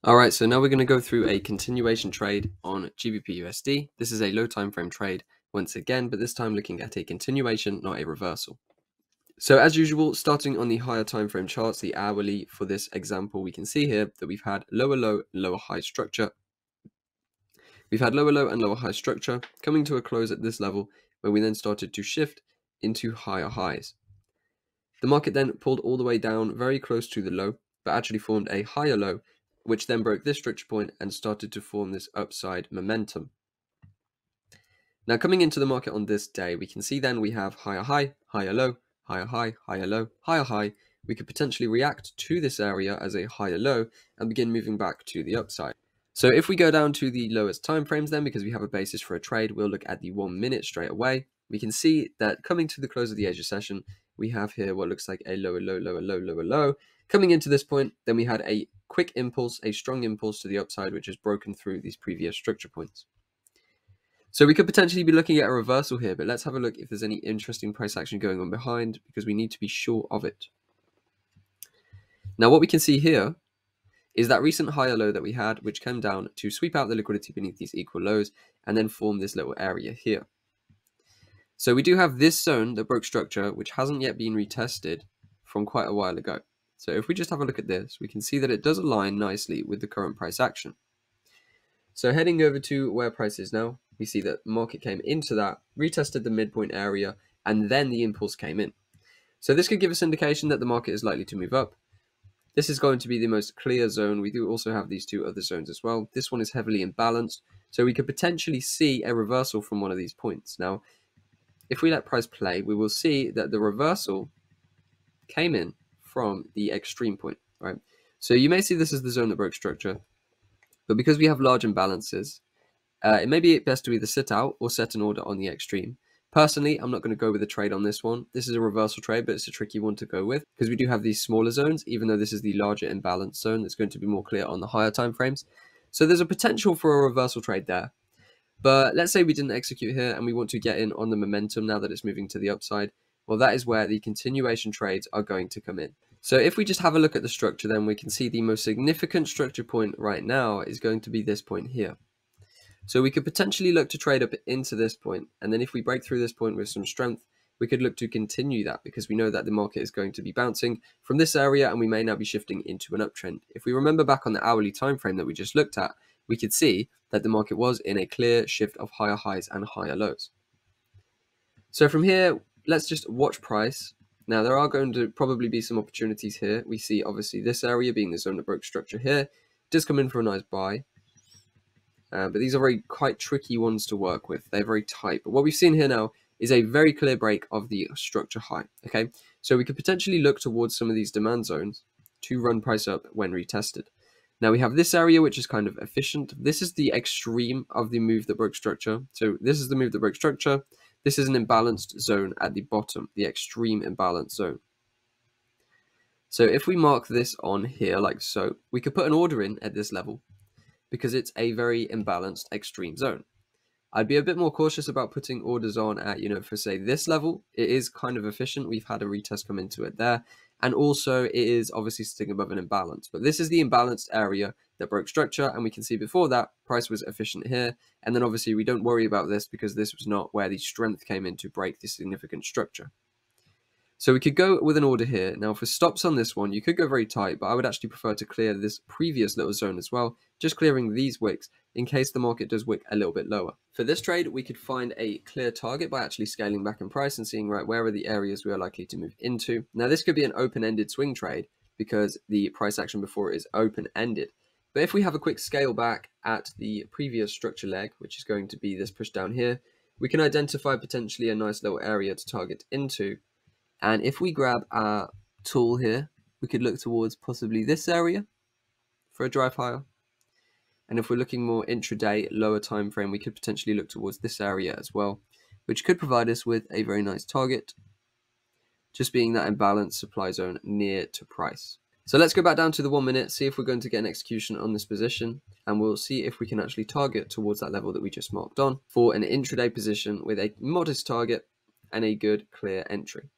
Alright, so now we're going to go through a continuation trade on GBP USD. This is a low time frame trade once again, but this time looking at a continuation, not a reversal. So as usual, starting on the higher time frame charts, the hourly for this example, we can see here that we've had lower low and lower high structure. We've had lower low and lower high structure coming to a close at this level, where we then started to shift into higher highs. The market then pulled all the way down very close to the low, but actually formed a higher low, which then broke this structure point and started to form this upside momentum. Now coming into the market on this day, we can see then we have higher high, higher low, higher high, higher low, higher high. We could potentially react to this area as a higher low and begin moving back to the upside. So if we go down to the lowest time frames then, because we have a basis for a trade, we'll look at the 1 minute straight away. We can see that coming to the close of the Asia session, we have here what looks like a lower low, lower low, lower low. Coming into this point, then we had a quick impulse, a strong impulse to the upside, which has broken through these previous structure points. So we could potentially be looking at a reversal here, but let's have a look if there's any interesting price action going on behind, because we need to be sure of it. Now what we can see here is that recent higher low that we had, which came down to sweep out the liquidity beneath these equal lows and then form this little area here. So we do have this zone that broke structure, which hasn't yet been retested from quite a while ago. So if we just have a look at this, we can see that it does align nicely with the current price action. So heading over to where price is now, we see that market came into that, retested the midpoint area, and then the impulse came in. So this could give us indication that the market is likely to move up. This is going to be the most clear zone. We do also have these two other zones as well. This one is heavily imbalanced, so we could potentially see a reversal from one of these points. Now, if we let price play, we will see that the reversal came in from the extreme point, right? So you may see this as the zone that broke structure, but because we have large imbalances, it may be best to either sit out or set an order on the extreme. Personally, I'm not going to go with a trade on this one. This is a reversal trade, but it's a tricky one to go with because we do have these smaller zones, even though this is the larger imbalance zone that's going to be more clear on the higher time frames. So there's a potential for a reversal trade there. But let's say we didn't execute here and we want to get in on the momentum now that it's moving to the upside. Well, that is where the continuation trades are going to come in. So if we just have a look at the structure, then we can see the most significant structure point right now is going to be this point here. So we could potentially look to trade up into this point, and then if we break through this point with some strength, we could look to continue that because we know that the market is going to be bouncing from this area and we may now be shifting into an uptrend. If we remember back on the hourly time frame that we just looked at, we could see that the market was in a clear shift of higher highs and higher lows. So from here, let's just watch price. Now there are going to probably be some opportunities here. We see obviously this area being the zone that broke structure here. It does come in for a nice buy. But these are quite tricky ones to work with. They're very tight. But what we've seen here now is a very clear break of the structure high. Okay, so we could potentially look towards some of these demand zones to run price up when retested. Now we have this area which is kind of efficient. This is the extreme of the move that broke structure. So this is the move that broke structure. This is an imbalanced zone at the bottom, the extreme imbalance zone. So if we mark this on here like so, we could put an order in at this level because it's a very imbalanced extreme zone. I'd be a bit more cautious about putting orders on at, for say this level. It is kind of efficient. We've had a retest come into it there. And also it is obviously sitting above an imbalance. But this is the imbalanced area that broke structure. And we can see before that price was efficient here. And then obviously we don't worry about this because this was not where the strength came in to break this significant structure. So we could go with an order here. Now for stops on this one, you could go very tight, but I would actually prefer to clear this previous little zone as well, just clearing these wicks in case the market does wick a little bit lower. For this trade, we could find a clear target by actually scaling back in price and seeing right where are the areas we are likely to move into. Now this could be an open-ended swing trade because the price action before it is open-ended. But if we have a quick scale back at the previous structure leg, which is going to be this push down here, we can identify potentially a nice little area to target into. And if we grab our tool here, we could look towards possibly this area for a drive higher. And if we're looking more intraday, lower time frame, we could potentially look towards this area as well, which could provide us with a very nice target, just being that imbalanced supply zone near to price. So let's go back down to the 1 minute, see if we're going to get an execution on this position, and we'll see if we can actually target towards that level that we just marked on for an intraday position with a modest target and a good clear entry.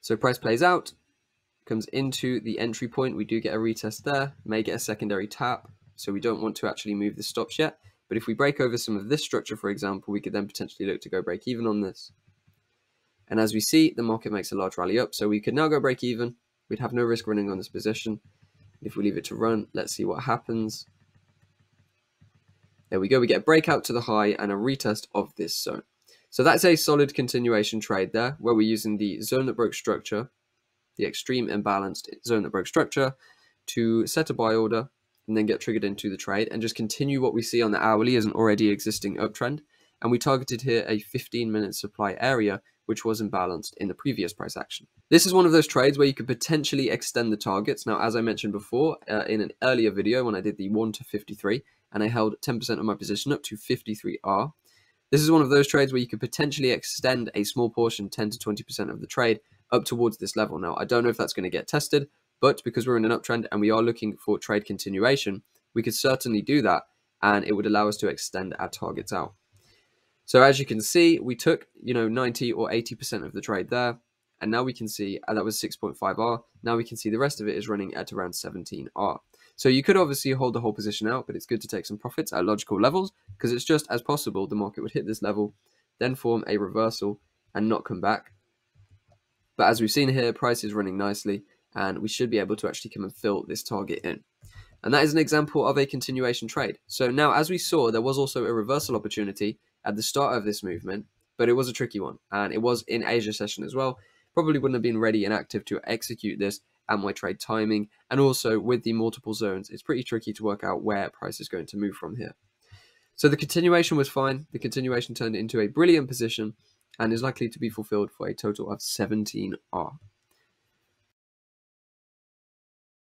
So price plays out, comes into the entry point, we do get a retest there, may get a secondary tap, so we don't want to actually move the stops yet. But if we break over some of this structure, for example, we could then potentially look to go break even on this. And as we see, the market makes a large rally up, so we could now go break even. We'd have no risk running on this position. If we leave it to run, let's see what happens. There we go, we get a breakout to the high and a retest of this zone. So that's a solid continuation trade there, where we're using the zone that broke structure, the extreme imbalanced zone that broke structure, to set a buy order and then get triggered into the trade and just continue what we see on the hourly as an already existing uptrend. And we targeted here a 15-minute supply area, which was imbalanced in the previous price action. This is one of those trades where you could potentially extend the targets. Now, as I mentioned before in an earlier video when I did the 1 to 53, and I held 10% of my position up to 53R, this is one of those trades where you could potentially extend a small portion, 10 to 20% of the trade, up towards this level. Now, I don't know if that's going to get tested, but because we're in an uptrend and we are looking for trade continuation, we could certainly do that, and it would allow us to extend our targets out. So as you can see, we took 90 or 80% of the trade there, and now we can see that was 6.5R. Now we can see the rest of it is running at around 17R. So you could obviously hold the whole position out, but it's good to take some profits at logical levels, because it's just as possible the market would hit this level, then form a reversal and not come back. But as we've seen here, price is running nicely, and we should be able to actually come and fill this target in. And that is an example of a continuation trade. So now, as we saw, there was also a reversal opportunity at the start of this movement, but it was a tricky one, and it was in Asia session as well. Probably wouldn't have been ready and active to execute this at my trade timing, and also with the multiple zones, it's pretty tricky to work out where price is going to move from here. So the continuation was fine. The continuation turned into a brilliant position and is likely to be fulfilled for a total of 17R.